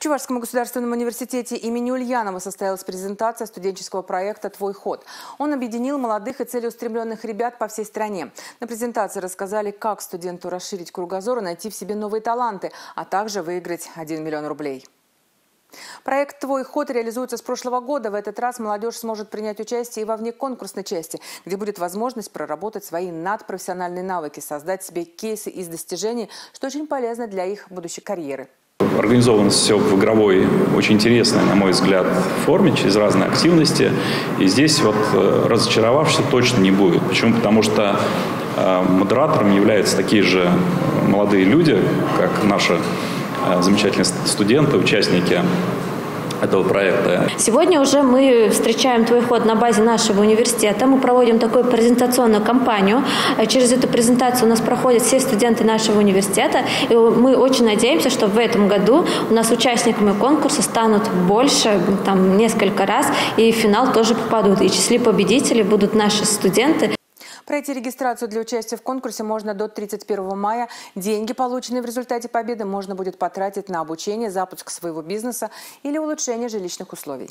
Чувашском государственном университете имени Ульянова состоялась презентация студенческого проекта «Твой ход». Он объединил молодых и целеустремленных ребят по всей стране. На презентации рассказали, как студенту расширить кругозор и найти в себе новые таланты, а также выиграть 1 миллион рублей. Проект «Твой ход» реализуется с прошлого года. В этот раз молодежь сможет принять участие и во внеконкурсной части, где будет возможность проработать свои надпрофессиональные навыки, создать себе кейсы из достижений, что очень полезно для их будущей карьеры. Организовано все в игровой, очень интересной, на мой взгляд, форме, через разные активности. И здесь вот разочаровавшихся точно не будет. Почему? Потому что модераторами являются такие же молодые люди, как наши замечательные студенты, участники этого проекта. Сегодня уже мы встречаем «Твой ход» на базе нашего университета. Мы проводим такую презентационную кампанию. Через эту презентацию у нас проходят все студенты нашего университета. И мы очень надеемся, что в этом году у нас участниками конкурса станут больше, несколько раз, и в финал тоже попадут. И в числе победителей будут наши студенты. Пройти регистрацию для участия в конкурсе можно до 31 мая. Деньги, полученные в результате победы, можно будет потратить на обучение, запуск своего бизнеса или улучшение жилищных условий.